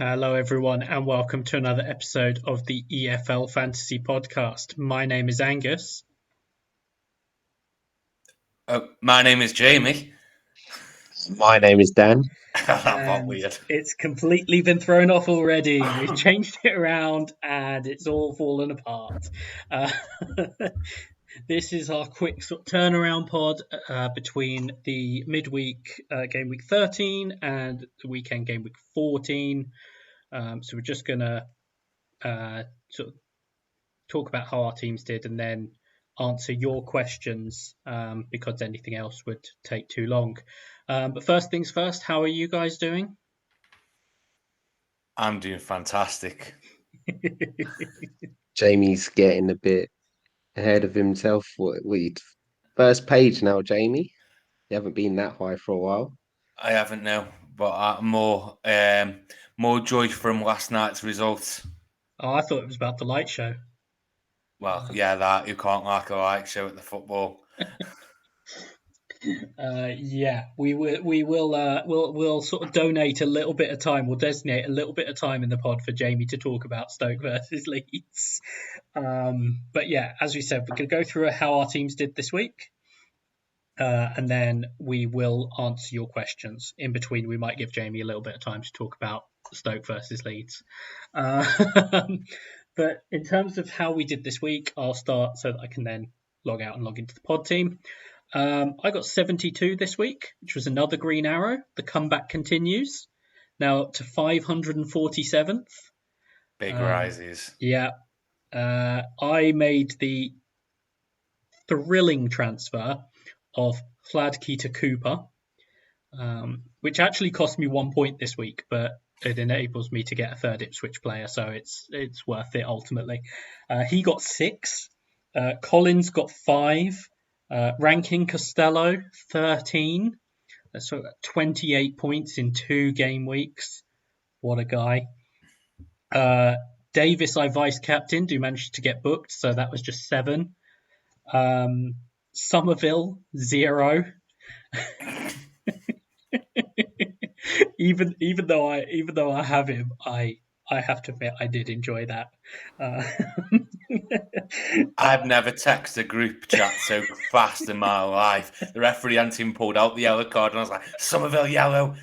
Hello, everyone, and welcome to another episode of the EFL Fantasy Podcast. My name is Angus. My name is Jamie. My name is Dan. That felt And weird. it's completely been thrown off already. We've changed it around and it's all fallen apart. Uh, This is our quick sort of turnaround pod between the midweek game week 13 and the weekend game week 14. So we're just going to sort of talk about how our teams did and then answer your questions because anything else would take too long. But first things first, how are you guys doing? I'm doing fantastic. Jamie's getting a bit ahead of himself. First page now, Jamie? You haven't been that high for a while. I haven't now, but more joy from last night's results. Oh, I thought it was about the light show. Well, yeah, that you can't like a light show at the football. Yeah, we'll sort of donate a little bit of time. We'll designate a little bit of time in the pod for Jamie to talk about Stoke versus Leeds. But yeah, as we said, we're going to go through how our teams did this week. And then we will answer your questions. In between, we might give Jamie a little bit of time to talk about Stoke versus Leeds. But in terms of how we did this week, I'll start so that I can then log out and log into the pod team. I got 72 this week, which was another green arrow. The comeback continues. Now up to 547th. Big rises. Yeah. I made the thrilling transfer of Hladky to Cooper, which actually cost me 1 point this week, but it enables me to get a third Ipswich player, so it's worth it ultimately. He got 6. Collins got 5. Rankin-Costello, 13. That's 28 points in 2 game weeks. What a guy. Davis, I vice-captained, who managed to get booked, so that was just 7. Somerville, 0. even though I have him, I have to admit I did enjoy that. I've never texted a group chat so fast in my life. The referee hadn't even pulled out the yellow card, and I was like, Somerville yellow.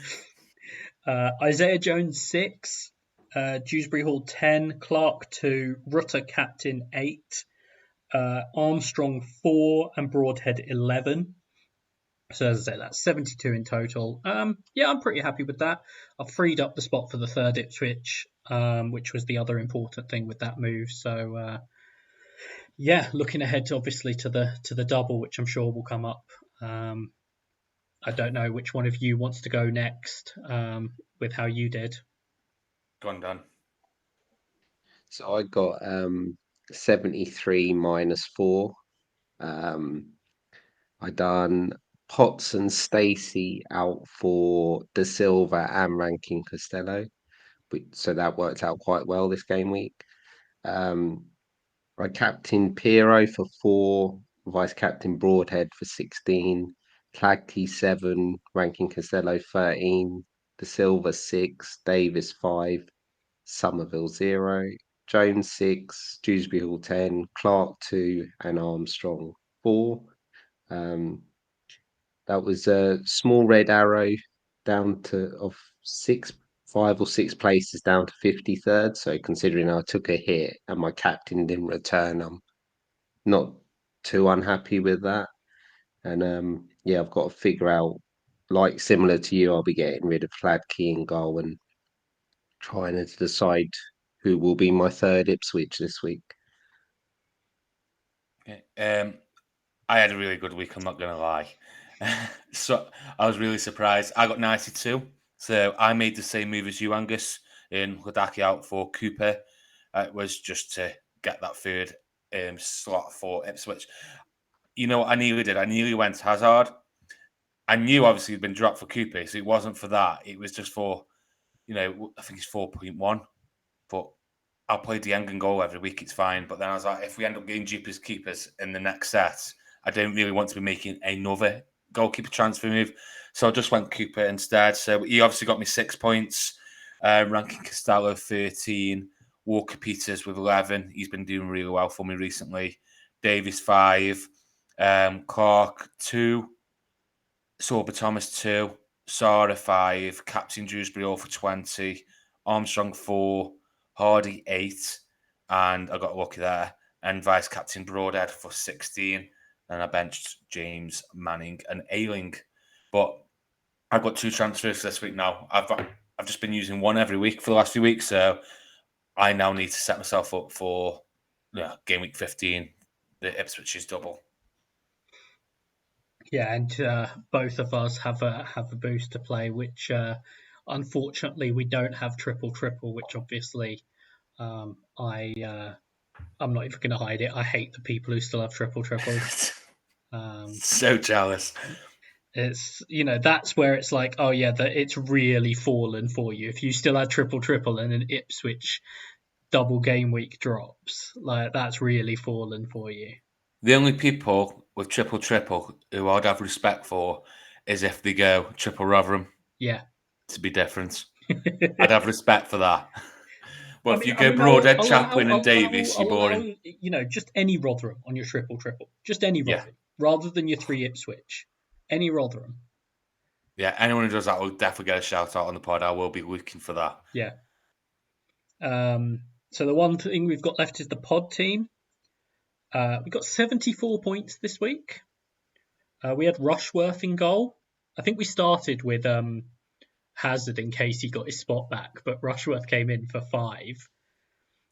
Isaiah Jones 6, Dewsbury Hall 10, Clark 2, Rutter captain 8, Armstrong 4, and Broadhead 11. So as I say, that's 72 in total. Yeah, I'm pretty happy with that. I've freed up the spot for the third Ipswich, which was the other important thing with that move. So yeah, looking ahead obviously to the double, which I'm sure will come up. I don't know which one of you wants to go next with how you did. Go on, Dan. So I got 73 minus 4. I done Potts and Stacey out for De Silva and Rankin-Costello. So that worked out quite well this game week. I captain Piero for 4, vice captain Broadhead for 16, Clagkey 7, Rankin-Costello 13, De Silva 6, Davis 5, Somerville 0, Jones 6, Dewsbury Hall 10, Clark 2, and Armstrong 4. That was a small red arrow down to of 5 or 6 places down to 53rd. So considering I took a hit and my captain didn't return, I'm not too unhappy with that. And yeah, I've got to figure out, like similar to you, I'll be getting rid of Hladky and goal and trying to decide who will be my third Ipswich this week. Okay. I had a really good week, I'm not going to lie. So I was really surprised. I got 92, so I made the same move as you, Angus, in Hladky out for Cooper. It was just to get that third slot for Ipswich. You know what I nearly did? I nearly went Hazard. I knew obviously he'd been dropped for Cooper, so it wasn't for that. It was just for, I think he's 4.1. But I'll play Dieng and goal every week, it's fine. But then I was like, if we end up getting Jeepers keepers in the next set, I don't really want to be making another goalkeeper transfer move. So I just went Cooper instead. So he obviously got me 6 points. Rankin-Costello 13, Walker Peters with 11. He's been doing really well for me recently. Davies 5, Clark 2, Sorba Thomas 2, Sarah 5, Captain Dewsbury all for 20, Armstrong 4, Hardy 8, and I got lucky there, and Vice Captain Broadhead for 16, and I benched James, Manning, and Ayling. But I've got 2 transfers this week now. I've just been using one every week for the last few weeks, so I now need to set myself up for game week 15, the Ipswich's double. Yeah, and both of us have a boost to play, which unfortunately we don't have triple, which obviously I'm not even going to hide it. I hate the people who still have triple. So jealous. It's that's where it's like, oh yeah, that it's really fallen for you. If you still had triple and an Ipswich double game week drops, like that's really fallen for you. The only people with triple who I'd have respect for is if they go triple Rotherham. Yeah. To be different. I'd have respect for that. But if you go Broadhead, Chaplin and Davies, you're boring. Just any Rotherham on your triple. Just any Rotherham. Rather than your 3 Ipswich. Any Rotherham. Yeah, anyone who does that will definitely get a shout out on the pod. I will be looking for that. Yeah. So the one thing we've got left is the pod team. We got 74 points this week. We had Rushworth in goal. I think we started with Hazard in case he got his spot back, but Rushworth came in for 5.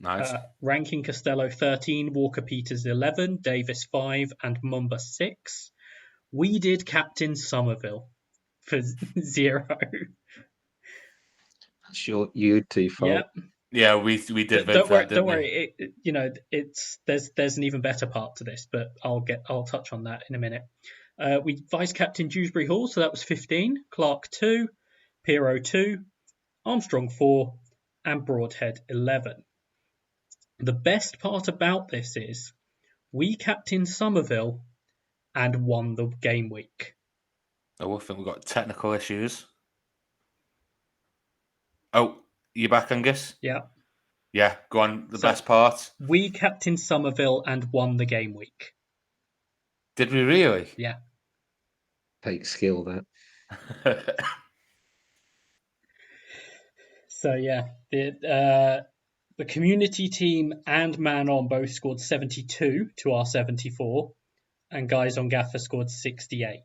Nice. Rankin-Costello 13, Walker Peters 11, Davis 5, and Mumba 6. We did Captain Somerville for 0. Sure, you two fault. Yep. Yeah, we did. Don't worry. There's an even better part to this, but I'll touch on that in a minute. We vice captain Dewsbury Hall, so that was 15. Clark 2, Piero 2, Armstrong 4, and Broadhead 11. The best part about this is we captained Somerville and won the game week. I think we've got technical issues. Oh, you back, Angus? Yeah. Yeah, go on. The best part. We captained Somerville and won the game week. Did we really? Yeah. Take skill, that. So, yeah. The community team and Man On both scored 72 to our 74. And guys on Gaffr scored 68.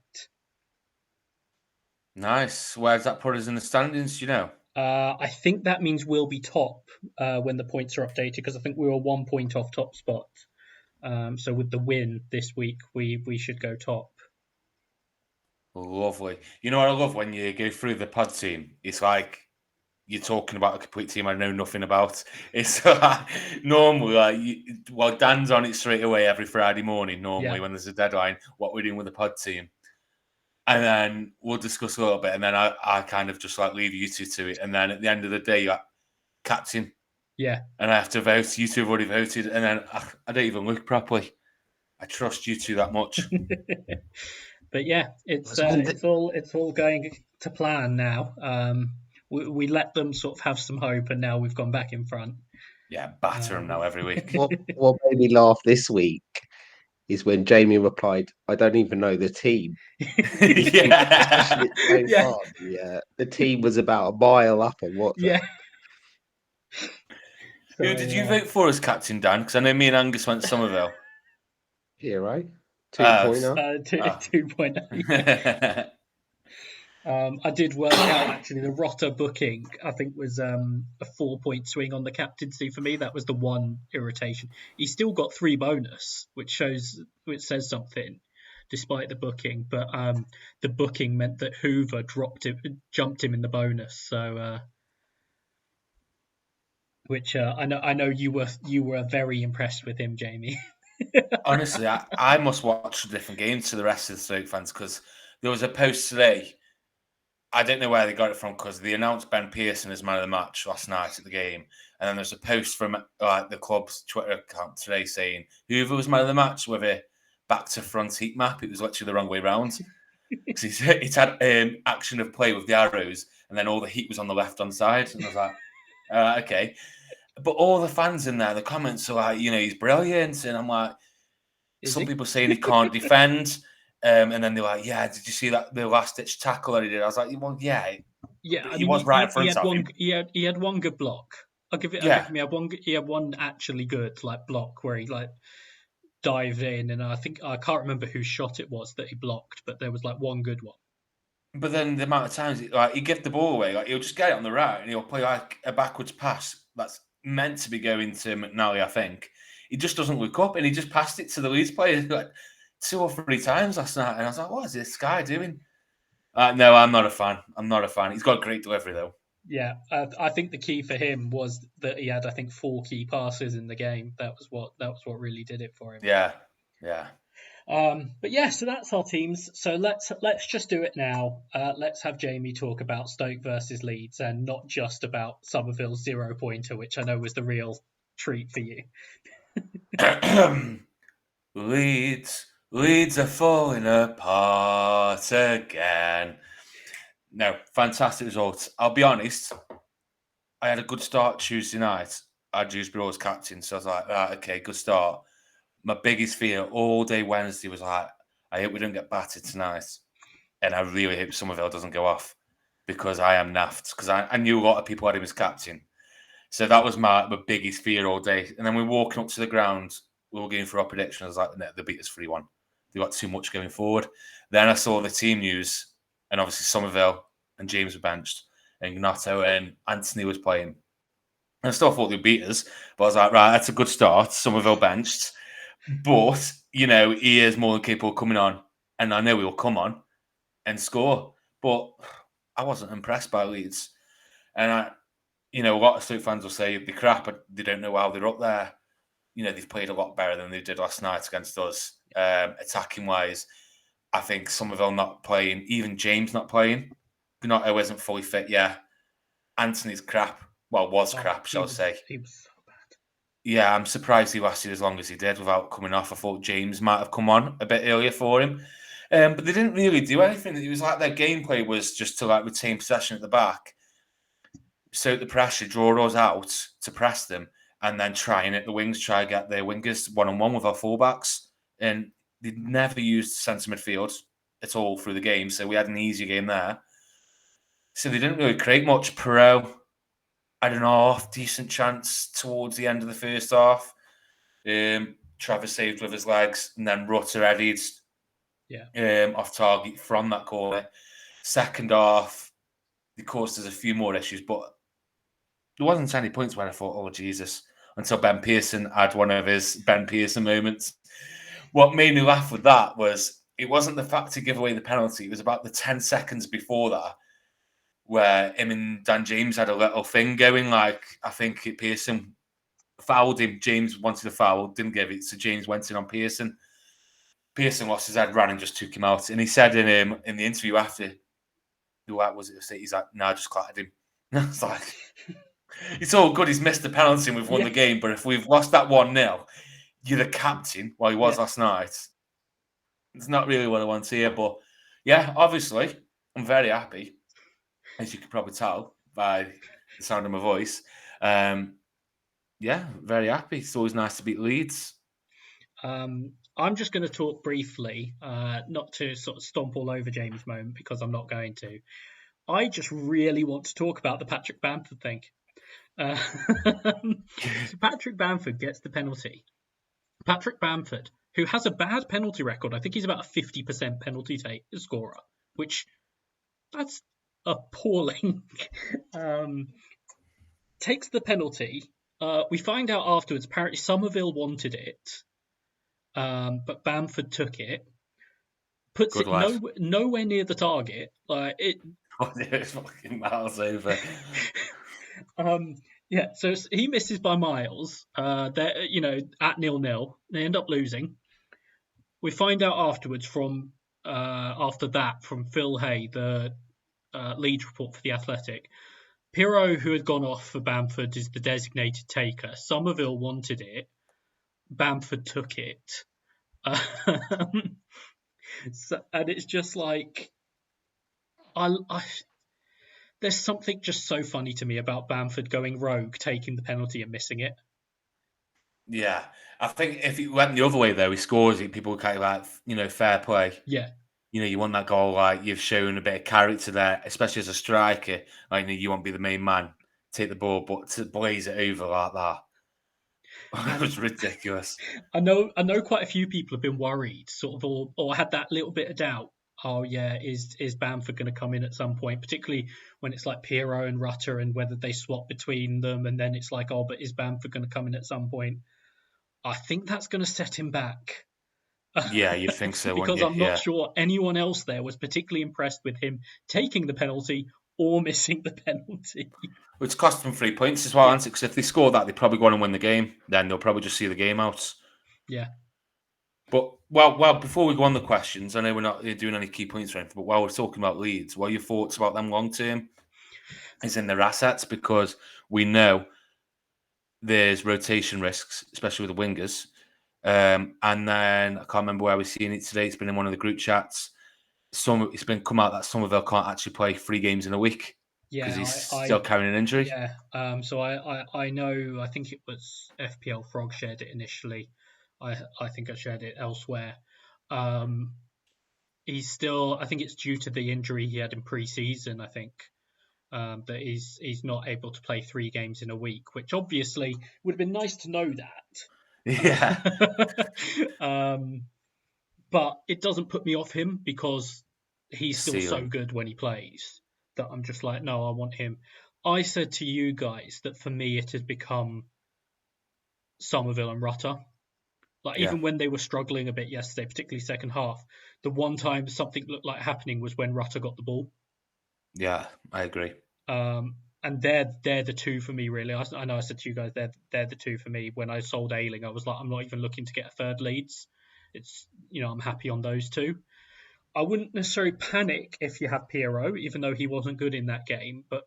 Nice. Where's that put us in the standings, do you know? I think that means we'll be top when the points are updated, because I think we were 1 point off top spot. So with the win this week, we should go top. Lovely. You know what I love when you go through the pod team? It's like you're talking about a complete team I know nothing about. It's normally Dan's on it straight away every Friday morning, normally when there's a deadline, what we're doing with the pod team. And then we'll discuss a little bit, and then I kind of just leave you two to it. And then at the end of the day, you're like, captain. Yeah. And I have to vote. You two have already voted, and then I don't even look properly. I trust you two that much. But yeah, it's all going to plan now. We let them sort of have some hope, and now we've gone back in front. Yeah, batter them now every week. What made me laugh this week is when Jamie replied, "I don't even know the team." Yeah. The team was about a mile up on WhatsApp. Yeah. Who did you vote for as captain, Dan? Because I know me and Angus went Somerville. Hero 2.0. 2.0. I did work out actually the Rotter booking. I think was a 4-point swing on the captaincy for me. That was the one irritation. He still got 3 bonus, which says something, despite the booking. But the booking meant that Hoover jumped him in the bonus. So, which I know you were very impressed with him, Jamie. Honestly, I must watch a different game to the rest of the Stoke fans, because there was a post today. I don't know where they got it from, because they announced Ben Pearson as man of the match last night at the game. And then there's a post from the club's Twitter account today saying Hoover was man of the match with a back to front heat map. It was literally the wrong way round. Because it's had action of play with the arrows, and then all the heat was on the left-hand side. And I was like, okay. But all the fans in there, the comments are like, he's brilliant. And I'm like, some people saying he can't defend. And then they're like, yeah, did you see that the last-ditch tackle that he did? I was like, well, yeah. Yeah, I He mean, was right in he front had of one. him. He had one good block. I'll give Yeah. him. He had one actually good block where he dived in, and I can't remember whose shot it was that he blocked, but there was one good one. But then the amount of times he give the ball away, he'll just get it on the right and he'll play a backwards pass that's meant to be going to McNally, I think. He just doesn't look up and he just passed it to the Leeds player 2 or 3 times last night. And I was like, what is this guy doing? No, I'm not a fan. He's got a great delivery though. Yeah, I think the key for him was that he had, I think, 4 key passes in the game. That was what really did it for him. Yeah. But yeah, so that's our teams. So let's just do it now. Let's have Jamie talk about Stoke versus Leeds and not just about Somerville's 0-pointer, which I know was the real treat for you. Leeds are falling apart again. No, fantastic results. I'll be honest, I had a good start Tuesday night. I had Dewsbury as captain, so I was like, okay, good start. My biggest fear all day Wednesday was like, I hope we don't get battered tonight. And I really hope Somerville doesn't go off because I am naffed. Because I knew a lot of people had him as captain. So that was my biggest fear all day. And then we were walking up to the ground, we were going for our prediction. I was like, no, they beat us 3-1. They got too much going forward. Then I saw the team news, and obviously Somerville and James were benched, and Gnatto and Anthony was playing. And I still thought they'd beat us, but I was like, right, that's a good start. Somerville benched. But, he is more than capable of coming on, and I know he'll come on and score. But I wasn't impressed by Leeds. And a lot of Stoke fans will say they're crap, but they don't know how they're up there. They've played a lot better than they did last night against us. Attacking-wise, I think Somerville not playing, even James not playing. Gnatto isn't fully fit, yeah. Anthony's crap. Well, was crap, shall I say. He was so bad. Yeah, I'm surprised he lasted as long as he did without coming off. I thought James might have come on a bit earlier for him. But they didn't really do anything. It was like their gameplay was just to retain possession at the back, soak the pressure, draw us out to press them, and then try and hit the wings, try and get their wingers one-on-one with our fullbacks. And they never used centre midfield at all through the game, so we had an easier game there. So they didn't really create much. Perot had an half-decent chance towards the end of the first half. Trevor saved with his legs, and then Rutter headed off target from that corner. Second half, of course, there's a few more issues, but there wasn't any points where I thought, oh, Jesus, until Ben Pearson had one of his Ben Pearson moments. What made me laugh with that was it wasn't the fact to give away the penalty. It was about the 10 seconds before that where him and Dan James had a little thing going. I think Pearson fouled him. James wanted a foul, didn't give it, so James went in on Pearson. Pearson lost his head, ran and just took him out. And he said in the interview after, what was it? He's like, no, I just clattered him. It's like, it's all good. He's missed the penalty and we've won the game. But if we've lost that 1-0, you're the captain, he was last night. It's not really what I want to hear. But yeah, obviously, I'm very happy, as you could probably tell by the sound of my voice. Very happy. It's always nice to beat Leeds. I'm just going to talk briefly, not to sort of stomp all over James' moment because I'm not going to. I just really want to talk about the Patrick Bamford thing. So Patrick Bamford gets the penalty. Patrick Bamford, who has a bad penalty record, I think he's about a 50% penalty scorer, which that's appalling. Takes the penalty. We find out afterwards, apparently Somerville wanted it, but Bamford took it. Puts it nowhere near the target. It's fucking miles over. So he misses by miles. They're at 0-0. They end up losing. We find out afterwards from after that from Phil Hay, the Leeds report for The Athletic. Pirro, who had gone off for Bamford, is the designated taker. Somerville wanted it. Bamford took it. So, and it's just like I there's something just so funny to me about Bamford going rogue, taking the penalty and missing it. Yeah, I think if it went the other way though, he scores it, people would kind of like, fair play. Yeah, You want that goal, like you've shown a bit of character there, especially as a striker. Like you won't be the main man, take the ball, but to blaze it over like that, it and was ridiculous. I know quite a few people have been worried, sort of, or had that little bit of doubt. Oh yeah, is Bamford going to come in at some point? Particularly when it's like Piero and Rutter, and whether they swap between them, and then it's like, oh, but is Bamford going to come in at some point? I think that's going to set him back. Yeah, you'd think so, wouldn't Because you? I'm not Yeah. sure anyone else there was particularly impressed with him taking the penalty or missing the penalty. Which cost them 3 points as well, Yeah, hasn't it? Because if they score that, they probably go on and win the game. Then they'll probably just see the game out. yeah, But well, before we go on the questions, I know we're not doing any key points or anything, but while we're talking about Leeds, what are your thoughts about them long term? Is in their assets, because we know there's rotation risks, especially with the wingers. And then I can't remember where we're seeing it today. It's been in one of the group chats. It's been come out that Somerville can't actually play 3 games in a week because yeah. he's I still carrying an injury. yeah. So I know. I think it was FPL Frog shared it initially. I think I shared it elsewhere. Um, he's still. I think it's due to the injury he had in pre-season. I think that he's not able to play 3 games in a week, which obviously would have been nice to know Yeah, that. But it doesn't put me off him because he's still so ceiling. good when he plays that I'm just like, no, I want him. I said to you guys that for me it has become Somerville and Rutter. Like Yeah, even when they were struggling a bit yesterday, particularly second half, the one time something looked like happening was when Rutter got the ball. yeah, I agree. And they're the two for me really. I know I said to you guys they're the two for me. When I sold Ayling, I was like, I'm not even looking to get a third Leeds. It's I'm happy on those two. I wouldn't necessarily panic if you have Piero, even though he wasn't good in that game. But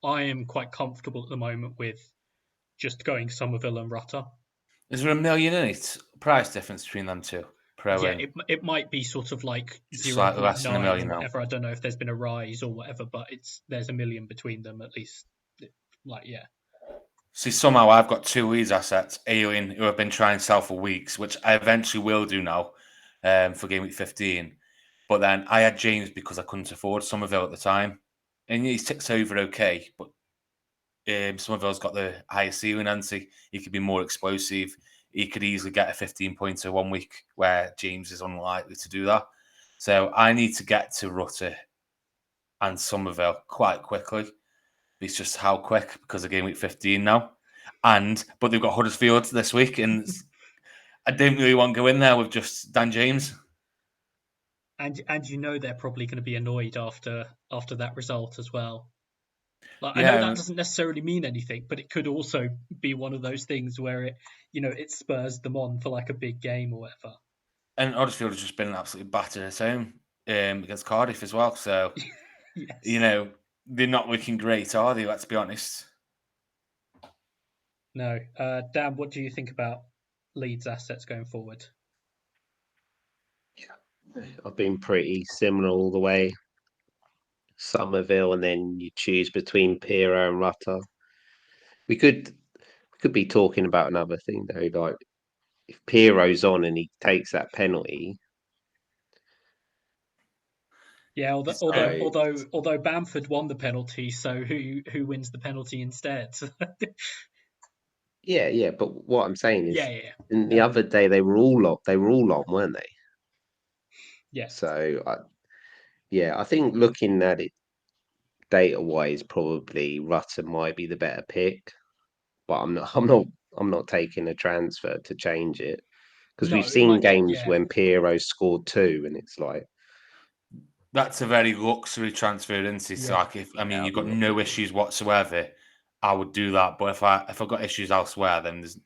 I am quite comfortable at the moment with just going Somerville and Rutter. Is there a million in it? Price difference between them two? Pro Yeah, and it might be sort of like just slightly less than a 0.9 or million now. whatever. I don't know if there's been a rise or whatever, but there's a million between them at least. Like yeah, See, somehow I've got 2 Leeds assets, Alien, who I've been trying to sell for weeks, which I eventually will do now for game week 15. But then I had James because I couldn't afford Somerville at the time. And he ticks over okay, but Somerville's got the higher ceiling, he could be more explosive. He could easily get a 15-pointer one week where James is unlikely to do that. So I need to get to Rutter and Somerville quite quickly. It's just how quick because of game week 15 now. But they've got Huddersfield this week, and I didn't really want to go in there with just Dan James. and they're probably going to be annoyed after that result as well. Like I know that Yeah, doesn't necessarily mean anything, but it could also be one of those things where it spurs them on for like a big game or whatever. and Huddersfield has just been absolutely battered at home against Cardiff as well. So, you Yes. know, they're not looking great, are they? Let's be honest. No. Dan, what do you think about Leeds assets going forward? I've been pretty similar all the way. Somerville, and then you choose between Piero and Rutter. We could be talking about another thing though, like if Piero's on and he takes that penalty, Yeah, so although Bamford won the penalty, so who wins the penalty instead? yeah, yeah. But what I'm saying is, Yeah, yeah, yeah. in the No, other day they were all on. They were all on, weren't they? yeah, So yeah, I think looking at it data wise, probably Rutter might be the better pick. But I'm not. I'm not. I'm not taking a transfer to change it because we've no, it seen might, games yeah, when Piero scored two, and it's like, That's a very luxury transfer, isn't it? So yeah, like, if I mean yeah, you've I'm got not no doing. issues whatsoever, I would do that. But if I got issues elsewhere, then there's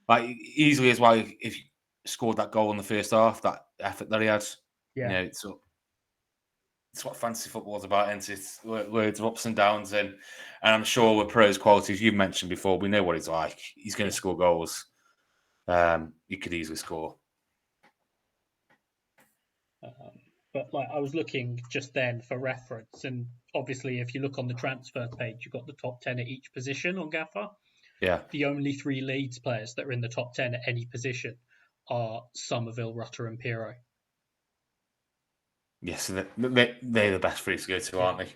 like easily as well. If you scored that goal in the first half, that effort that he had, yeah, it's what fantasy football's about, isn't it? It's loads of ups and downs, and I'm sure with Pro's qualities you've mentioned before, we know what he's like. He's going to yeah. score goals. He could easily score. But like I was looking just then for reference, and obviously if you look on the transfer page, you've got the top 10 at each position on Gaffr. Yeah. The only 3 Leeds players that are in the top 10 at any position are Somerville, Rutter, and Pirro. Yes, they're the best three to go to, aren't they?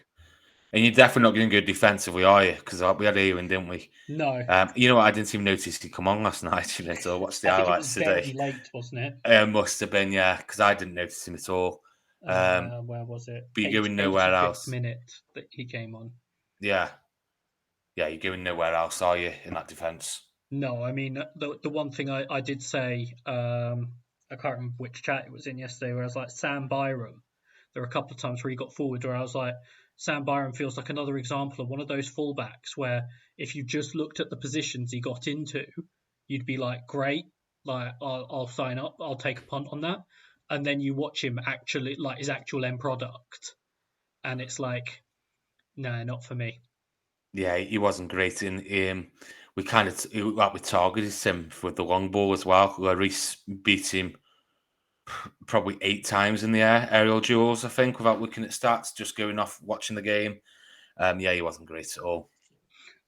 And you're definitely not going to go defensively, are you? Because we had Ewan, didn't we? No. You know what? I didn't even notice he come on last night. So what's the I think it was highlights very today? late, wasn't it? Must have been, yeah, because I didn't notice him at all. Where was it? But you're going nowhere 85th else. minute that he came on. Yeah, you're going nowhere else, are you, in that defence? No, I mean the one thing I did say, I can't remember which chat it was in yesterday, where I was like Sam Byram. There were a couple of times where he got forward where I was like, Sam Byram feels like another example of one of those fullbacks where if you just looked at the positions he got into, you'd be like, great, like I'll sign up, I'll take a punt on that, and then you watch him actually like his actual end product, and it's like, no, not for me. Yeah, he wasn't great in. We kind of we targeted him with the long ball as well. Lloris beat him probably 8 times in the aerial duels, I think, without looking at stats, just going off watching the game. Yeah, he wasn't great at all.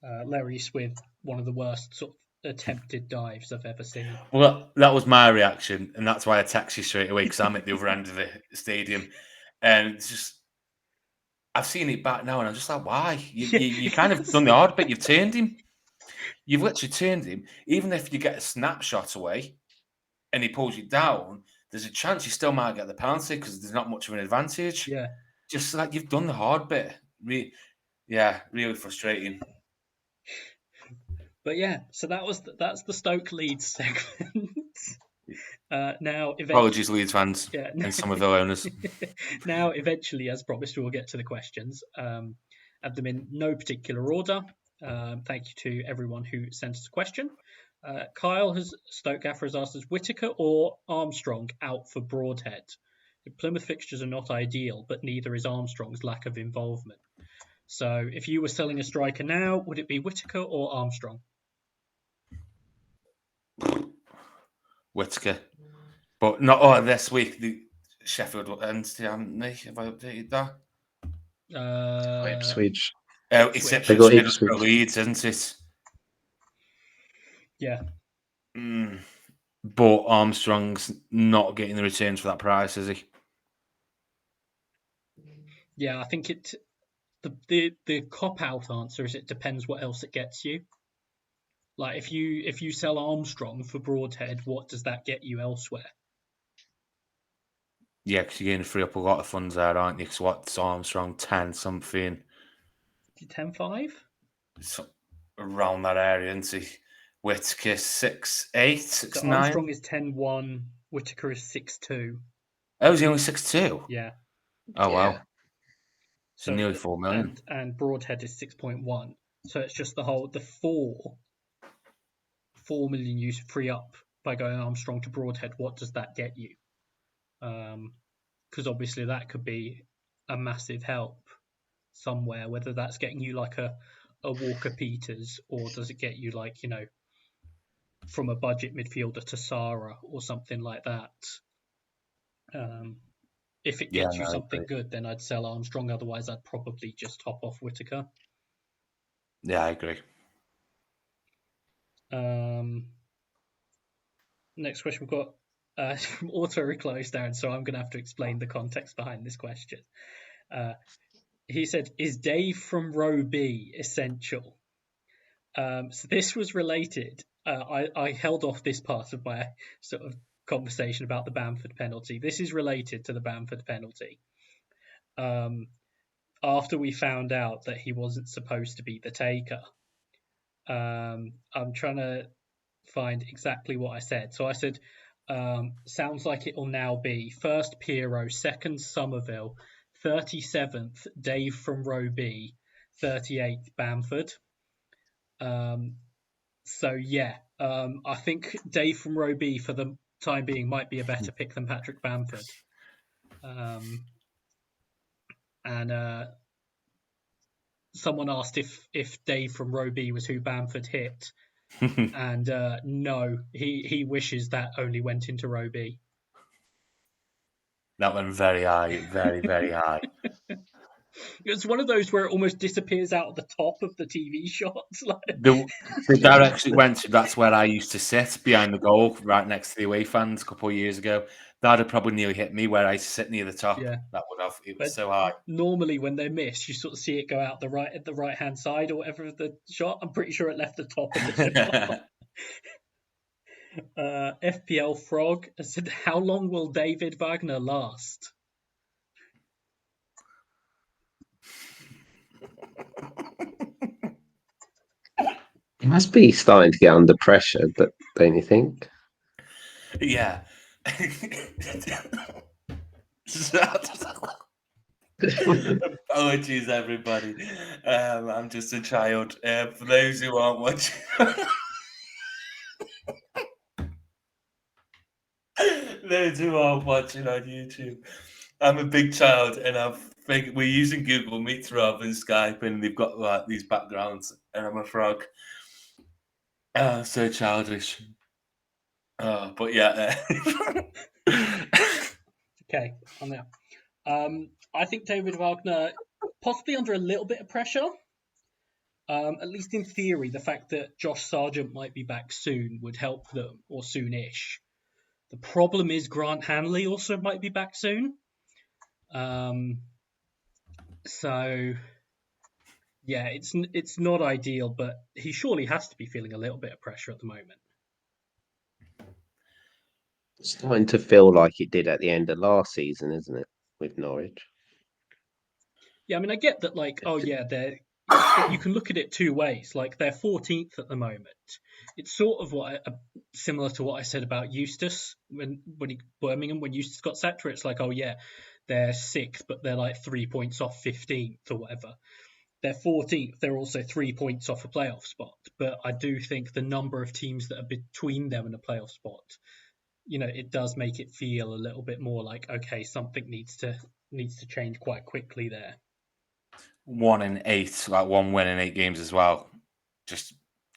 Lloris with one of the worst sort of attempted dives I've ever seen. Well, that was my reaction, and that's why I text you straight away because I'm at the other end of the stadium, and it's just I've seen it back now, and I'm just like, why? You kind of done the hard bit. You've turned him. You've literally turned him. Even if you get a snapshot away and he pulls you down, there's a chance you still might get the penalty because there's not much of an advantage. Yeah. Just like you've done the hard bit. Really frustrating. But yeah, so that's the Stoke Leeds segment. Now, Apologies, Leeds fans yeah, and Somerville owners. now, eventually, as promised, we'll get to the questions. Have them in no particular order. Thank you to everyone who sent us a question. Kyle Stoke Gaffr has asked us Whittaker or Armstrong out for Broadhead. The Plymouth fixtures are not ideal, but neither is Armstrong's lack of involvement. So, if you were selling a striker now, would it be Whittaker or Armstrong? Whittaker. But not this week. The Sheffield Wednesday, haven't they? Have I updated that? Ipswich. It's They Ipswich, got Middlesbrough, Ipswich. Leeds, isn't it? Yeah. But Armstrong's not getting the returns for that price, is he? Yeah, I think the cop out answer is it depends what else it gets you. Like if you sell Armstrong for Broadhead, what does that get you elsewhere? Yeah, because you're going to free up a lot of funds there, aren't you? Because what's Armstrong 10 something? 10.5? So around that area, isn't he? Whittaker 6'8", So 6'9". Armstrong is 10.1, Whittaker is 6'2". Oh, is he only 6'2"? Yeah. Oh Yeah. wow. So nearly 4 million. And Broadhead is 6.1. So it's just the 4 million you free up by going Armstrong to Broadhead. What does that get you? Because obviously that could be a massive help somewhere, whether that's getting you like a Walker Peters, or does it get you like, from a budget midfielder to Sarah or something like that. If it gets you something good, then I'd sell Armstrong. Otherwise, I'd probably just top off Whittaker. Yeah, I agree. Next question we've got from Auto Reclose Darren, so I'm going to have to explain the context behind this question. He said, is Dave from row B essential? So this was related. I held off this part of my sort of conversation about the Bamford penalty. This is related to the Bamford penalty. After we found out that he wasn't supposed to be the taker, I'm trying to find exactly what I said. So I said, sounds like it will now be first Pirro, second Somerville, 37th Dave from row B, 38th Bamford. So yeah, I think Dave from row B for the time being might be a better pick than Patrick Bamford. And someone asked if Dave from row B was who Bamford hit, and no, he wishes that only went into row B. That went very high, very, very high. It's one of those where it almost disappears out of the top of the TV shots. The direction it went to, that's where I used to sit behind the goal, right next to the away fans a couple of years ago. That'd have probably nearly hit me where I used to sit near the top. Yeah. That would have. It was But so high. normally when they miss, you sort of see it go out at the right hand side or whatever of the shot. I'm pretty sure it left the top of the shot. FPL Frog said, "How long will David Wagner last?" He must be starting to get under pressure, don't you think? Yeah. Apologies, everybody. I'm just a child. For those who aren't watching, those who aren't watching on YouTube, I'm a big child, and we're using Google Meet rather than Skype, and they've got like these backgrounds, and I'm a frog. So childish. But yeah. Okay, I'm there. I think David Wagner possibly under a little bit of pressure. At least in theory, the fact that Josh Sargent might be back soon would help them, or soonish. The problem is Grant Hanley also might be back soon. So yeah, it's not ideal, but he surely has to be feeling a little bit of pressure at the moment. It's starting to feel like it did at the end of last season, isn't it, with Norwich? Yeah, I mean, I get that, like, oh yeah, you can look at it two ways. Like, they're 14th at the moment. It's sort of similar to what I said about Eustace when Birmingham, when Eustace got sacked, where it's like, oh yeah, they're 6th, but they're like 3 points off 15th or whatever. They're 14th. They're also 3 points off a playoff spot. But I do think the number of teams that are between them and a playoff spot, it does make it feel a little bit more like, okay, something needs to change quite quickly there. 1 in 8, like 1 win in 8 games as well. Just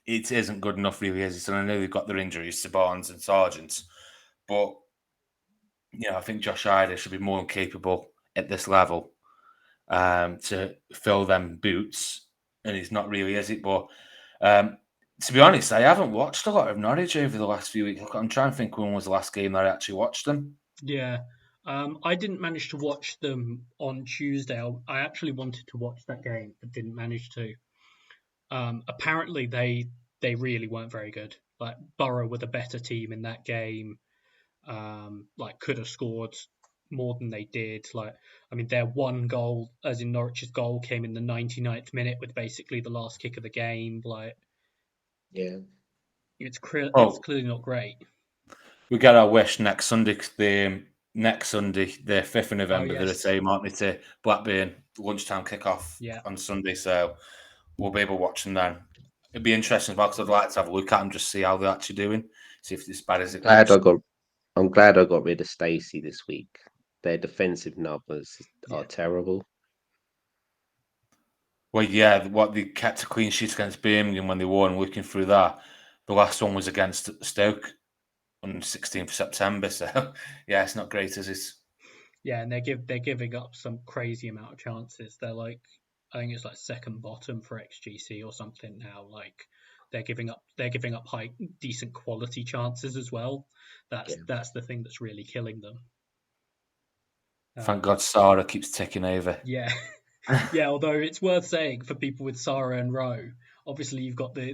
it isn't good enough, really, is it? And I know they've got their injuries to Barnes and Sargent, but I think Josh Ida should be more than capable at this level to fill them boots, and he's not really, is it? But to be honest, I haven't watched a lot of Norwich over the last few weeks. I'm trying to think when was the last game that I actually watched them. Yeah. I didn't manage to watch them on Tuesday. I actually wanted to watch that game, but didn't manage to. Apparently, they really weren't very good. Like, Borough were the better team in that game. Like, could have scored more than they did. Like, I mean, their one goal, as in Norwich's goal, came in the 99th minute with basically the last kick of the game. Like, yeah, it's clearly not great. We get our wish next Sunday, the 5th of November, yes. they're the same, aren't they, to Blackburn, lunchtime kickoff on Sunday. So we'll be able to watch them then. It'd be interesting as well because I'd like to have a look at them, just see how they're actually doing, see if it's as bad as it looks. I'm glad I got rid of Stacey this week. Their defensive numbers are terrible. Well, yeah, what they kept a clean sheet against Birmingham when they won. Looking through that, the last one was against Stoke on 16th of September. So yeah, it's not great, is it? Yeah, and they're giving up some crazy amount of chances. They're like, I think it's like second bottom for XGC or something now. Like, they're giving up high, decent quality chances as well. That's the thing that's really killing them. Thank God Sarah keeps ticking over. Yeah. Yeah, although it's worth saying for people with Sarah and Rowe, obviously you've got the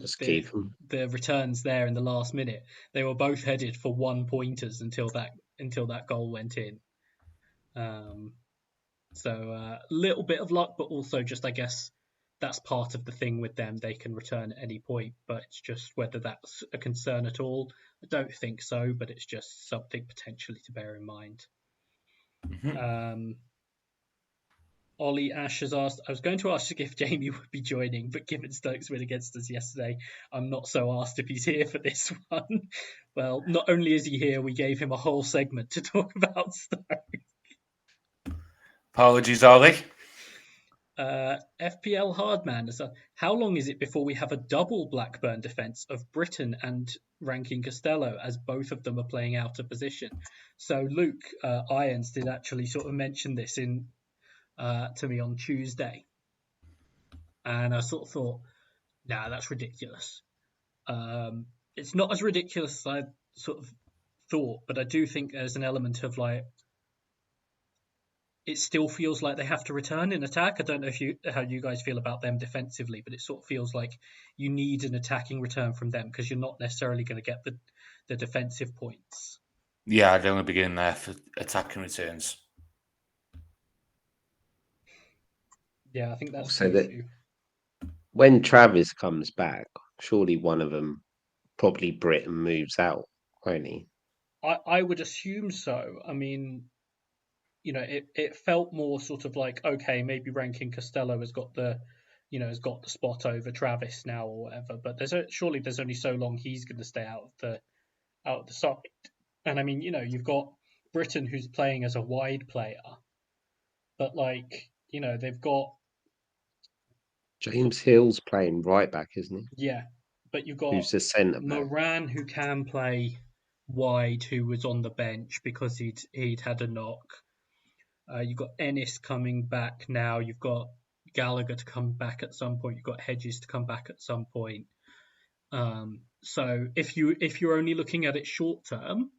returns there in the last minute. They were both headed for 1-pointers until that goal went in. So a little bit of luck, but also just, I guess, that's part of the thing with them. They can return at any point, but it's just whether that's a concern at all. I don't think so, but it's just something potentially to bear in mind. Mm-hmm. Ollie Ash has asked, I was going to ask if Jamie would be joining, but given Stoke's win against us yesterday, I'm not so asked if he's here for this one. Well, not only is he here, we gave him a whole segment to talk about Stoke. Apologies, Ollie. FPL Hardman, how long is it before we have a double Blackburn defence of Britton and Rankin-Costello, as both of them are playing out of position? So Luke Irons did actually sort of mention this to me on Tuesday, and I sort of thought, nah, that's ridiculous. It's not as ridiculous as I sort of thought, but I do think there's an element of like, it still feels like they have to return in attack. I don't know how you guys feel about them defensively, but it sort of feels like you need an attacking return from them because you're not necessarily going to get the defensive points. Yeah, I'd only begin there for attacking returns. Yeah, I think that's Also, the that issue. when Travis comes back, surely one of them, probably Britain, moves out, won't he? I would assume so. I mean, it felt more sort of like, okay, maybe Rankin-Costello has got the spot over Travis now or whatever. But surely there's only so long he's going to stay out of the side. And I mean, you've got Britain who's playing as a wide player, but they've got James Hill's playing right back, isn't he? yeah, but you've got Who's the centre back? Moran who can play wide, who was on the bench because he'd had a knock. You've got Ennis coming back now. You've got Gallagher to come back at some point. You've got Hedges to come back at some point. So if you're only looking at it short term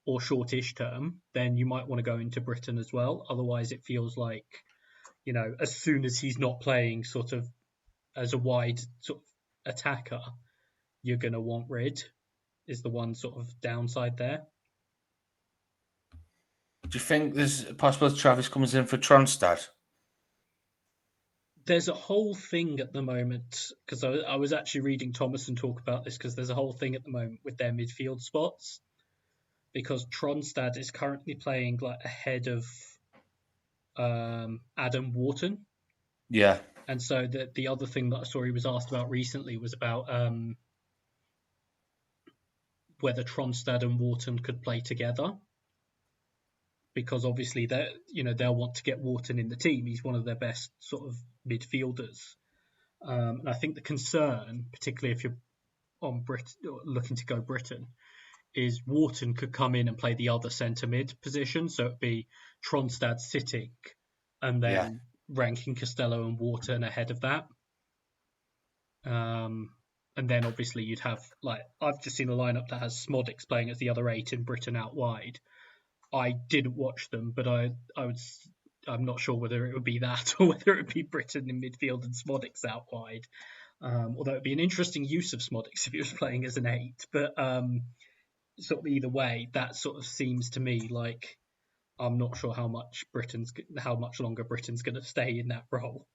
or shortish term, then you might want to go into Britain as well. Otherwise, it feels like, as soon as he's not playing sort of as a wide sort of attacker, you're going to want Rid, is the one sort of downside there. Do you think there's a possibility Travis comes in for Tronstad? There's a whole thing at the moment, because I was actually reading Thomason talk about this, because there's a whole thing at the moment with their midfield spots, because Tronstad is currently playing like ahead of Adam Wharton. Yeah. And so the other thing that I saw he was asked about recently was about whether Tronstad and Wharton could play together, because obviously they'll want to get Wharton in the team. He's one of their best sort of midfielders. And I think the concern, particularly if you're on looking to go Britain, is Wharton could come in and play the other centre mid position. So it'd be Tronstad sitting and then Rankin-Costello and Wharton ahead of that. And then obviously you'd have, like, I've just seen a lineup that has Smodics playing as the other 8 and Britain out wide. I didn't watch them, but I'm not sure whether it would be that or whether it would be Britain in midfield and Smodics out wide. Although it'd be an interesting use of Smodics if he was playing as an 8. But sort of either way, that sort of seems to me like I'm not sure how much longer Britain's going to stay in that role.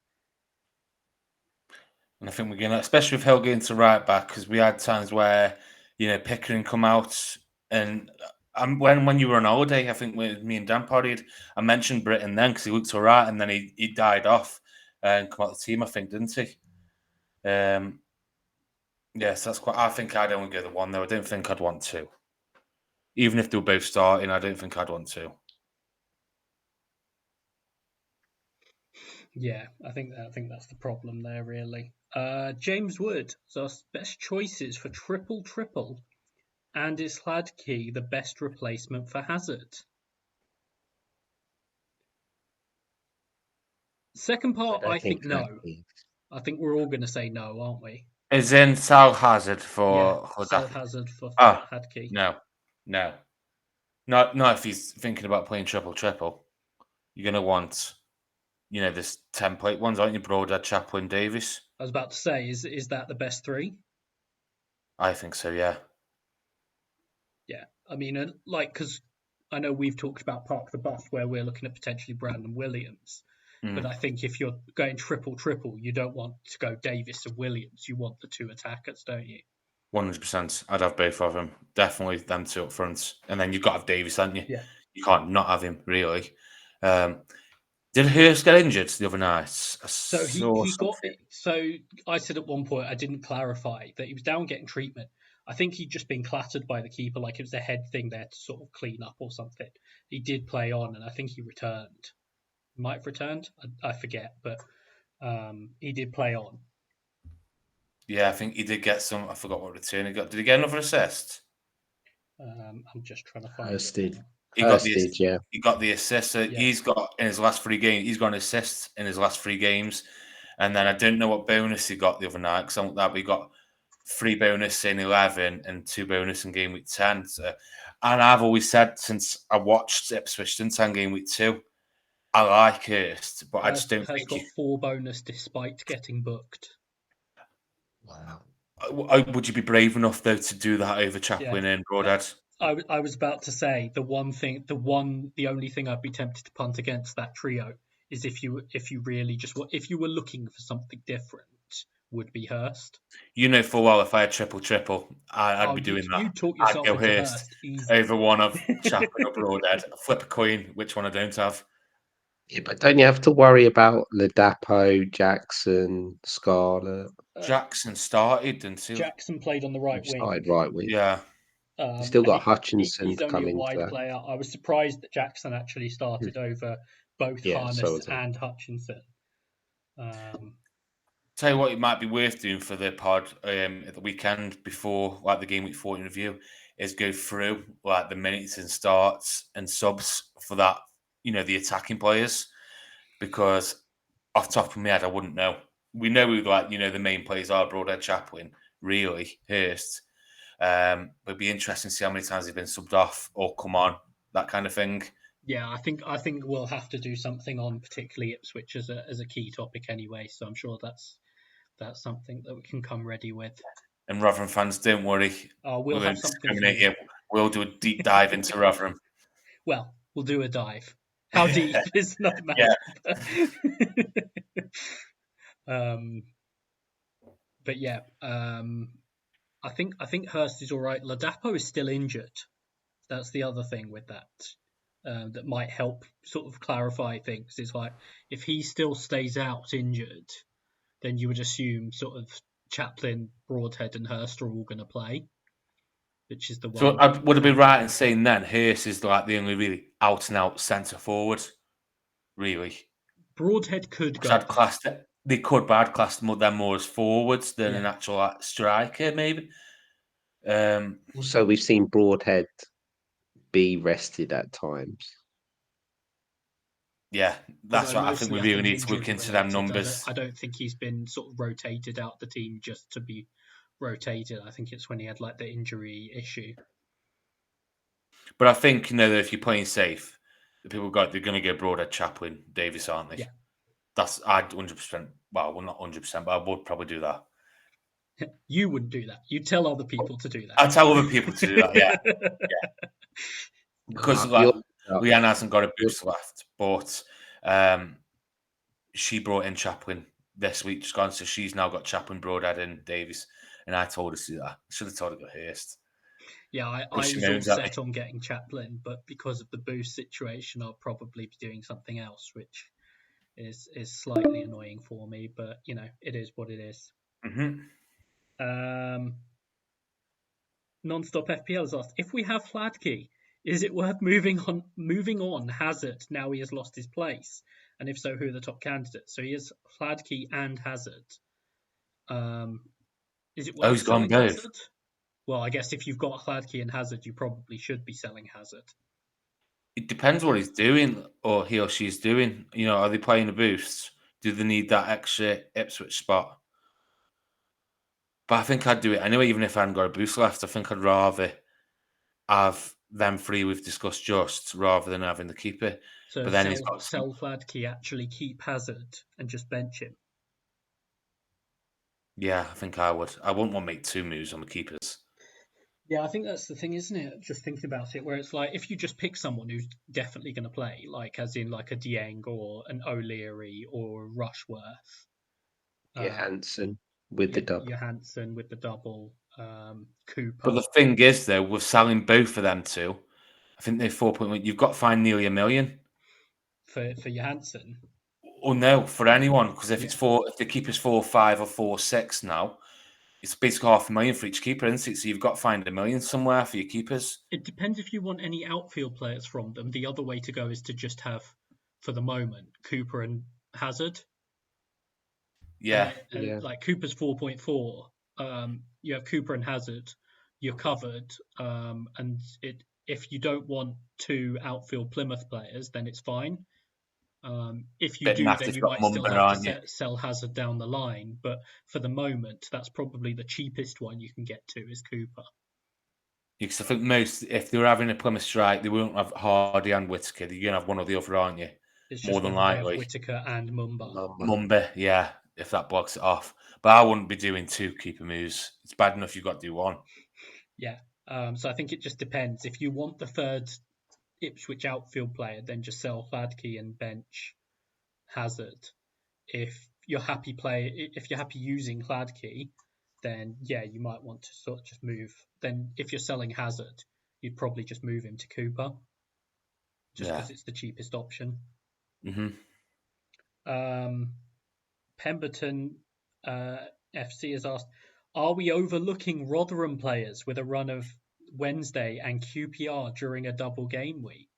And I think we're going to, especially with Hill getting to right back, because we had times where, Pickering come out and when you were on holiday, I think with me and Dan partied, I mentioned Britain then because he looked all right, and then he died off and come out the team, I think, didn't he? Yes, that's quite. I think I'd only go the one though. I don't think I'd want two. Even if they were both starting, I don't think I'd want two. Yeah, I think that's the problem there, really. James Wood, so best choices for triple, and is Hladky the best replacement for Hazard? Second part, I think no. I think we're all going to say no, aren't we? Is in Sal Hazard for Sal Hazard for Hladky. No. Not if he's thinking about playing triple. You're going to want, this template ones, aren't you? Broder, Chaplin, Davis. I was about to say, is that the best 3? I think so, yeah. Yeah, I mean, because I know we've talked about Park the Bus, where we're looking at potentially Brandon Williams. But I think if you're going triple, you don't want to go Davis and Williams. You want the 2 attackers, don't you? 100%. I'd have both of them. Definitely them 2 up front. And then you've got to have Davis, haven't you? Yeah. You can't not have him, really. Did Hurst get injured the other night? So he got it. So I said at one point, I didn't clarify that he was down getting treatment. I think he'd just been clattered by the keeper, like it was a head thing there to sort of clean up or something. He did play on, and I think he returned. He might have returned. I forget, but He did play on. Yeah, I think he did get some. I forgot what return he got. Did he get another assist? I'm just trying to find Hurst it did. now. He got Hurst the did, yeah. he got the assist. So Yeah. he's got in his last 3 games. He's got an assist in his last 3 games, and then I didn't know what bonus he got the other night because I want that. But he got 3 bonus in 11 and 2 bonus in game week 10. So, and I've always said since I watched Ipswich since in game week 2, I like Hurst, but I just don't Hurst think got 4 bonus despite getting booked. Wow. Would you be brave enough though to do that over Chaplin and Broadhead? I was about to say the only thing I'd be tempted to punt against that trio is if you really if you were looking for something different, would be Hurst. You know full well if I had triple, I'd be doing that. You talk I'd yourself go into Hurst Hurst easily. over one of Chaplin or Broadhead. Flip a coin, which one I don't have. Yeah, but don't you have to worry about Ladapo, Jackson, Scarlett? Jackson started, didn't he? Jackson played on the right wing. Started right wing. Yeah. You still got And Hutchinson he's to only come a into wide that. player. I was surprised that Jackson actually Hmm. started over both Yeah, so Harness was I. and Hutchinson. Tell you what, it might be worth doing for the pod at the weekend before, like the game week 14 review, is go through like the minutes and starts and subs for that, the attacking players, because off the top of my head, I wouldn't know. We know who the main players are: Broadhead, Chaplin, really Hurst. It'd be interesting to see how many times they've been subbed off or come on, that kind of thing. Yeah, I think we'll have to do something on particularly Ipswich as a key topic anyway. So I'm sure that's something that we can come ready with. And Rotherham fans, don't worry, We'll we have won't something for discriminate you. you. We'll do a deep dive into Rotherham. Well, we'll do a dive. How deep is not a matter. But yeah, I think Hurst is all right. Ladapo is still injured. That's the other thing with that. That might help sort of clarify things. It's like if he still stays out injured, then you would assume sort of Chaplin, Broadhead, and Hurst are all going to play, which is the way. So would it be right in saying then Hurst is like the only really out and out centre forward, really? Broadhead could Because go I'd there. class it. They could, but I'd class them more as forwards than an Yeah. actual striker, maybe. Also, we've seen Broadhead be rested at times. Yeah, that's Although what I think we mostly, really need to look injury into them related. numbers. I don't think he's been sort of rotated out the team just to be rotated. I think it's when he had like the injury issue. But I think that if you're playing safe, the people they're going to go Broadhead, Chaplin, Davis, aren't they? Yeah. I'd 100%. Well, not 100%, but I would probably do that. You wouldn't do that. You tell other people to do that. I tell other people to do that. Yeah, because Leanne hasn't got a boost left, but she brought in Chaplin this week, just gone, so she's now got Chaplin, Broadhead, and Davis. And I told her to do that. I should have told her to go Hurst. Yeah, I was all set on getting Chaplin, but because of the boost situation, I'll probably be doing something else, which is slightly annoying for me. But it is what it is. Mm-hmm. Non-stop FPL has asked, if we have Fladkey, is it worth moving on Hazard now he has lost his place? And if so, who are the top candidates? So he has Fladkey and Hazard. Is it worth he's gone selling both. Hazard? Well, I guess if you've got Fladkey and Hazard, you probably should be selling Hazard. It depends what he's doing or he or she's doing. Are they playing a boost? Do they need that extra Ipswich spot? But I think I'd do it anyway, even if I hadn't got a boost left. I think I'd rather have them three we've discussed just rather than having the keeper. So but then sell, he's got sell Fladkey, actually keep Hazard and just bench him. Yeah, I think I would. I wouldn't want to make 2 moves on the keepers. Yeah, I think that's the thing, isn't it? Just thinking about it, where it's like if you just pick someone who's definitely going to play, like as in like a Dieng or an O'Leary or Rushworth. Johansson with the double. Johansson with the double. Cooper. But the thing is, though, with selling both of them two, I think they're 4.1. You've got to find nearly $1 million for Johansson. Oh no, for anyone, because if the keeper's 4.5 or 4.6 now, it's basically $500,000 for each keeper, isn't it? So you've got to find $1 million somewhere for your keepers. It depends if you want any outfield players from them. The other way to go is to just have, for the moment, Cooper and Hazard. Yeah. Like Cooper's 4.4. You have Cooper and Hazard. You're covered. And if you don't want 2 outfield Plymouth players, then it's fine. If you Bit do, naff then if you you've got might still Mumba, have aren't you? to sell Hazard down the line. But for the moment, that's probably the cheapest one you can get to is Cooper. Because I think most, if they were having a Plymouth strike, they won't have Hardy and Whittaker. You're going to have one or the other, aren't you? It's More just than whether they have likely. Whittaker and Mumba. Mumba, yeah, if that blocks it off. But I wouldn't be doing 2 keeper moves. It's bad enough you've got to do 1. Yeah. So I think it just depends. If you want the third Ipswich outfield player, then just sell Hladky and bench Hazard. If you're happy using Hladky, then yeah, you might want to sort of just move. Then if you're selling Hazard, you'd probably just move him to Cooper, just because it's the cheapest option. Pemberton FC has asked, are we overlooking Rotherham players with a run of Wednesday and QPR during a double game week?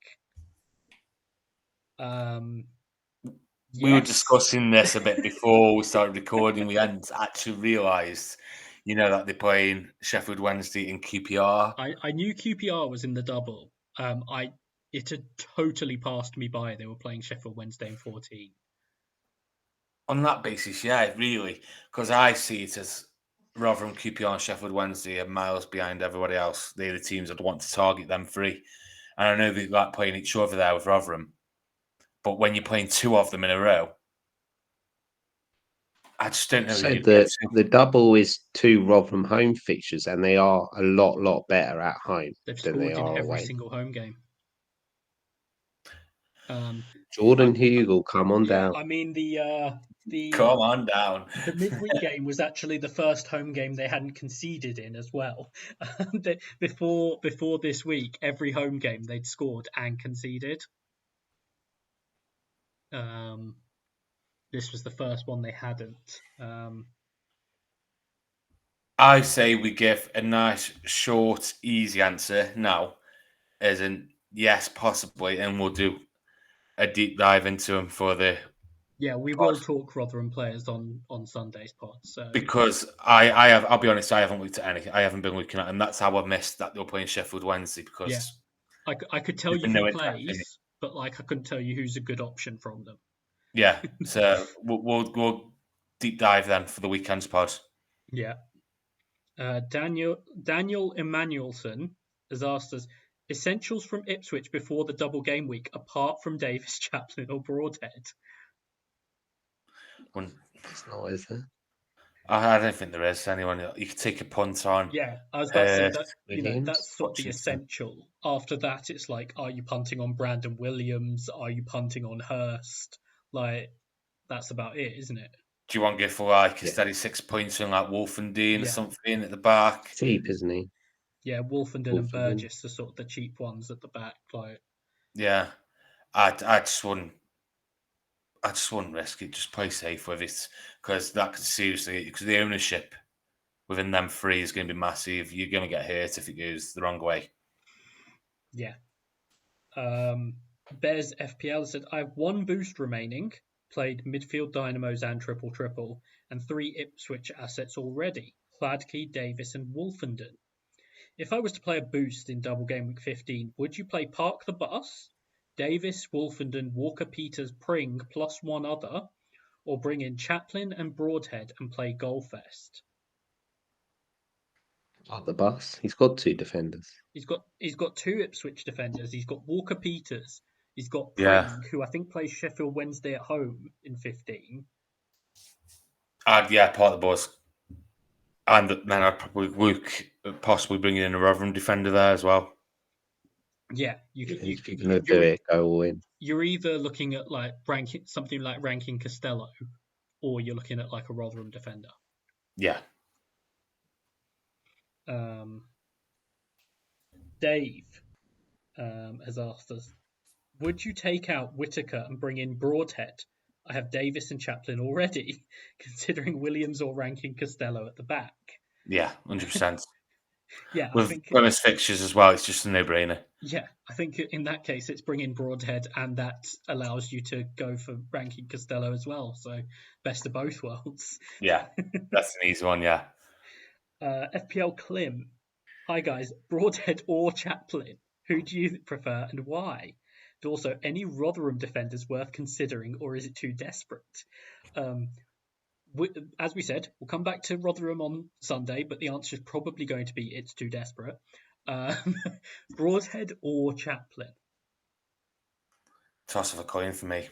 We were discussing this a bit before we started recording. We hadn't actually realised, that they're playing Sheffield Wednesday in QPR. I knew QPR was in the double. It had totally passed me by. They were playing Sheffield Wednesday in 14. On that basis, yeah, really, because I see it as Rotherham, QPR, and Sheffield Wednesday are miles behind everybody else. They're the teams I'd want to target them 3. And I know they like playing each other there with Rotherham. But when you're playing 2 of them in a row, I just don't know. So the double is 2 Rotherham home fixtures, and they are a lot better at home They've than they scored in are every away. single home game. Jordan Hugel, come on down. I mean, Come on down. The midweek game was actually the first home game they hadn't conceded in as well. Before this week, every home game they'd scored and conceded. This was the first one they hadn't. I say we give a nice, short, easy answer now, as in yes, possibly, and we'll do a deep dive into them for the. Yeah, we will talk Rotherham players on Sunday's pod. So because I'll be honest, I haven't looked at any. I haven't been looking at them. That's how I missed that they were playing Sheffield Wednesday because I could tell you who plays, but I couldn't tell you who's a good option from them. Yeah, so we'll deep dive then for the weekend's pod. Yeah. Daniel Emmanuelson has asked us essentials from Ipswich before the double game week, apart from Davis, Chaplin, or Broadhead. It's not, is there? I don't think there is anyone you could take a punt on. Yeah, I was about to say that. That's sort of the essential. After that, it's like, are you punting on Brandon Williams? Are you punting on Hurst? Like, that's about it, isn't it? Do you want to go for like a steady 6 points on like Wolfenden or something at the back? Cheap, isn't he? Yeah, Wolfenden and Burgess are sort of the cheap ones at the back. Like, yeah, I just wouldn't risk it. Just play safe with it because that could seriously, because the ownership within them 3 is going to be massive. You're going to get hurt if it goes the wrong way. Yeah. Bears FPL said, I have 1 boost remaining, played midfield dynamos and triple, and 3 Ipswich assets already, Hladky, Davis and Wolfenden. If I was to play a boost in double game week 15, would you play Park the Bus, Davis, Wolfenden, Walker-Peters, Pring plus 1 other, or bring in Chaplin and Broadhead and play Goalfest? Park the Bus. He's got 2 defenders. He's got 2 Ipswich defenders. He's got Walker-Peters. He's got Pring, who I think plays Sheffield Wednesday at home in 15. Park the Bus. And then I'd probably look at possibly bringing in a Rotherham defender there as well. Yeah, if you're going to do it, go all in. You're either looking at like something like Rankin-Costello, or you're looking at like a Rotherham defender. Yeah. Dave has asked us, would you take out Whittaker and bring in Broadhead? I have Davis and Chaplin already, considering Williams or Rankin-Costello at the back. Yeah, 100%. Yeah, with bonus fixtures as well, it's just a no-brainer. Yeah, I think in that case it's bring in Broadhead, and that allows you to go for Rankin-Costello as well. So best of both worlds. Yeah, that's an easy one. Yeah. FPL Klim. Hi guys, Broadhead or Chaplin? Who do you prefer and why? And also, any Rotherham defenders worth considering, or is it too desperate? As we said, we'll come back to Rotherham on Sunday, but the answer is probably going to be it's too desperate. Broadhead or Chaplin? Toss of a coin for me.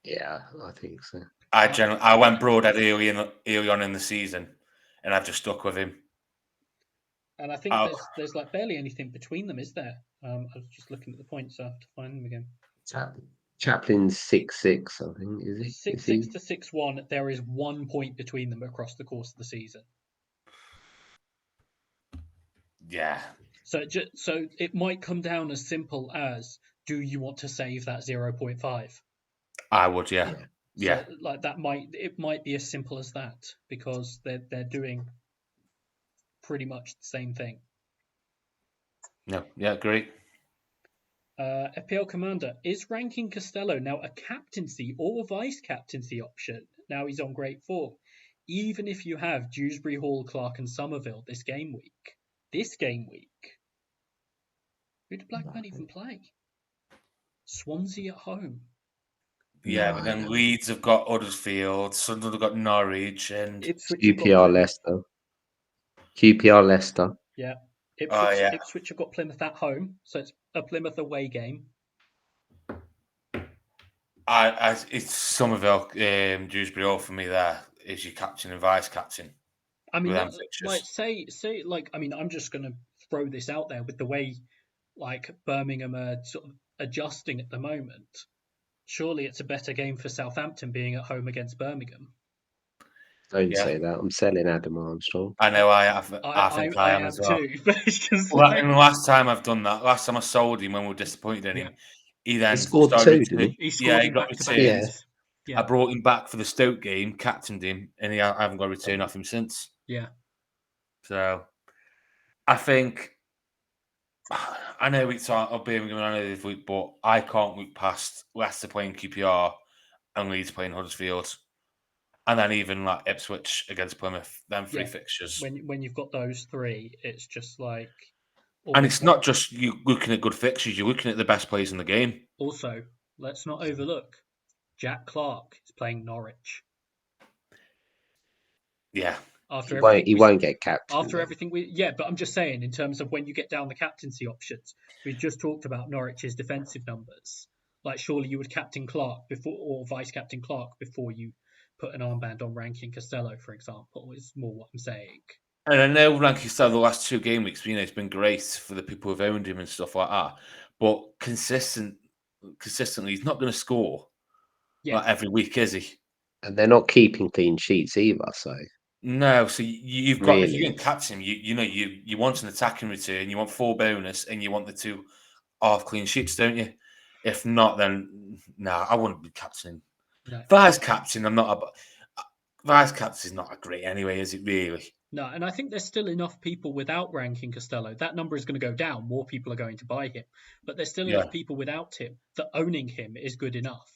Yeah, I think so. I went Broadhead early on in the season, and I've just stuck with him. And I think there's like barely anything between them, is there? I was just looking at the points, so I have to find them again. Chaplin's 6'6", I think, is he? 6-6 to 6-1. There is 1 point between them across the course of the season. Yeah. So it might come down as simple as, do you want to save that 0.5? I would, yeah. So like it might be as simple as that, because they're doing pretty much the same thing. No, yeah, great. FPL Commander, is Rankin-Costello now a captaincy or vice-captaincy option? Now he's on great form. Even if you have Dewsbury Hall, Clark and Somerville this game week. Who did Blackburn even play? Swansea at home. Yeah, but then Leeds have got Huddersfield, Sunderland have got Norwich, and Ipswich QPR Leicester. QPR Leicester. Yeah. Ipswich have got Plymouth at home, so it's a Plymouth away game. It's Somerville, Dewsbury Hall for me. There is your captain and vice captain. I mean, I'm just going to throw this out there with the way like Birmingham are sort of adjusting at the moment. Surely it's a better game for Southampton being at home against Birmingham. Don't say that. I'm selling Adam Armstrong. I know I have. I think I am as well. Too, but it's just and the last time I've done that, last time I sold him when we were disappointed in him, he then scored started 2, didn't he? He scored him back-to-back games. Yeah. I brought him back for the Stoke game, captained him, and I haven't got a return off him since. Yeah. So I think I know it's on Birmingham and I know this week, but I can't look past Leicester playing QPR and Leeds playing Huddersfield. And then even like Ipswich against Plymouth, them three fixtures. When you've got those three, it's just like. And it's not just you looking at good fixtures; you're looking at the best players in the game. Also, let's not overlook Jack Clark is playing Norwich. Yeah. He won't get captain. After everything but I'm just saying, in terms of when you get down the captaincy options, we just talked about Norwich's defensive numbers. Like, surely you would captain Clark before, or vice captain Clark before you put an armband on Rankin-Costello, for example, is more what I'm saying. And I know Rankin-Costello the last 2 game weeks, it's been great for the people who've owned him and stuff like that. But consistently, he's not going to score like every week, is he? And they're not keeping clean sheets either, so. No, so you've got if you're going to captain him, you want an attacking return, you want 4 bonus, and you want the 2 half clean sheets, don't you? If not, then I wouldn't be captaining. No. Vice captain, vice captain is not a great anyway, is it really? No, and I think there's still enough people without Rankin-Costello. That number is going to go down. More people are going to buy him, but there's still enough people without him that owning him is good enough.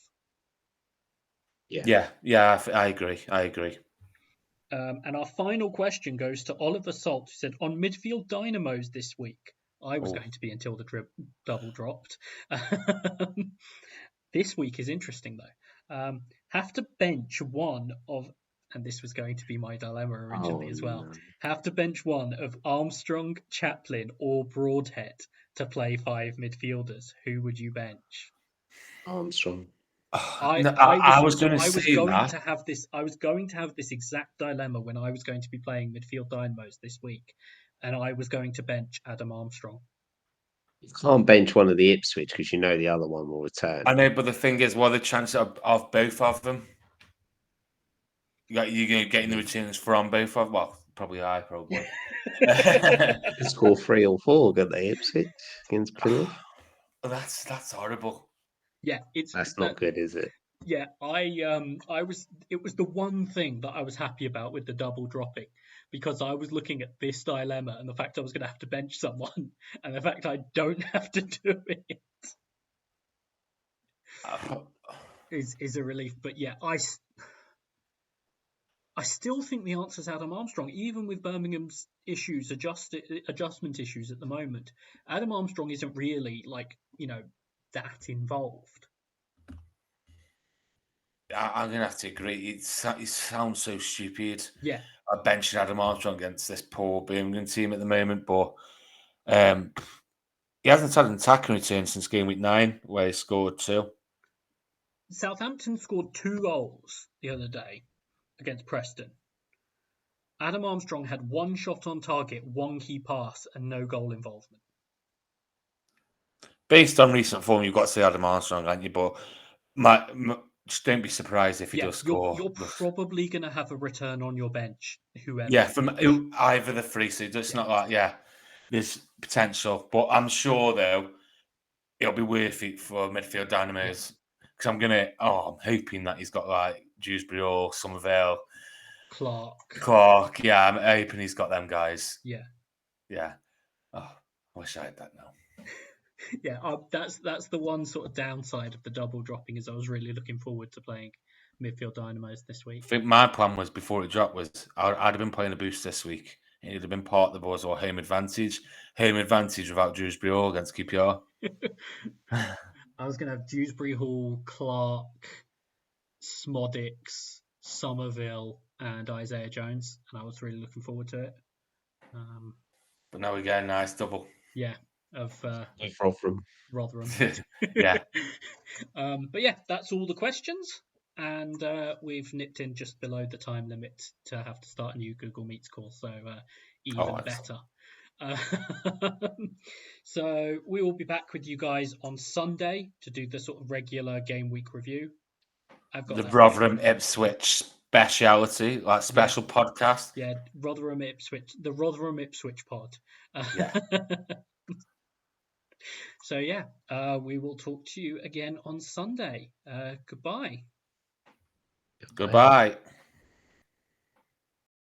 Yeah, I agree. And our final question goes to Oliver Salt, who said, on midfield dynamos this week. I was going to be until the double dropped. This week is interesting, though. Have to bench one of, and this was going to be my dilemma originally as well, have to bench one of Armstrong, Chaplin, or Broadhead to play 5 midfielders. Who would you bench? Armstrong. I was going to have this exact dilemma when I was going to be playing midfield dynamos this week, and I was going to bench Adam Armstrong. You can't bench one of the Ipswich because you know the other one will return. I know, but the thing is, what are the chances of both of them? You're getting the returns from both of them? Well, probably. Score 3 or 4, got they Ipswich against Plymouth? That's horrible. Yeah, that's not good, is it? Yeah, it was the one thing that I was happy about with the double dropping, because I was looking at this dilemma and the fact I was going to have to bench someone, and the fact I don't have to do it Uh, is a relief. But yeah, I still think the answer's Adam Armstrong, even with Birmingham's issues, adjustment issues at the moment. Adam Armstrong isn't really that involved. I'm gonna have to agree. It sounds so stupid. Yeah, Benching Adam Armstrong against this poor Birmingham team at the moment, but he hasn't had an attacking return since game week 9, where he scored 2. Southampton scored 2 goals the other day against Preston. Adam Armstrong had 1 shot on target, 1 key pass, and no goal involvement. Based on recent form, you've got to say Adam Armstrong, aren't you? But just don't be surprised if he does score. You're probably going to have a return on your bench, whoever. Yeah, from either the three. So it's not like, there's potential. But I'm sure, though, it'll be worth it for midfield dynamos. Because I'm hoping that he's got like Dewsbury or Somerville. Clark. Yeah, I'm hoping he's got them guys. Yeah. Yeah. Oh, I wish I had that now. Yeah, that's the one sort of downside of the double dropping, is I was really looking forward to playing midfield dynamos this week. I think my plan was, before it dropped, was I'd have been playing a boost this week. It would have been part of the buzz or home advantage. Home advantage without Dewsbury Hall against QPR. I was going to have Dewsbury Hall, Clark, Smodix, Somerville, and Isaiah Jones, and I was really looking forward to it. But now we get a nice double. Yeah, of Rotherham. Yeah. But yeah, that's all the questions, and we've nipped in just below the time limit to have to start a new Google Meets call, so even better. So we will be back with you guys on Sunday to do the sort of regular game week review. I've got the Rotherham Ipswich speciality, like special podcast. Yeah, Rotherham Ipswich, the Rotherham Ipswich pod. Yeah. So yeah, we will talk to you again on Sunday. Goodbye. Goodbye.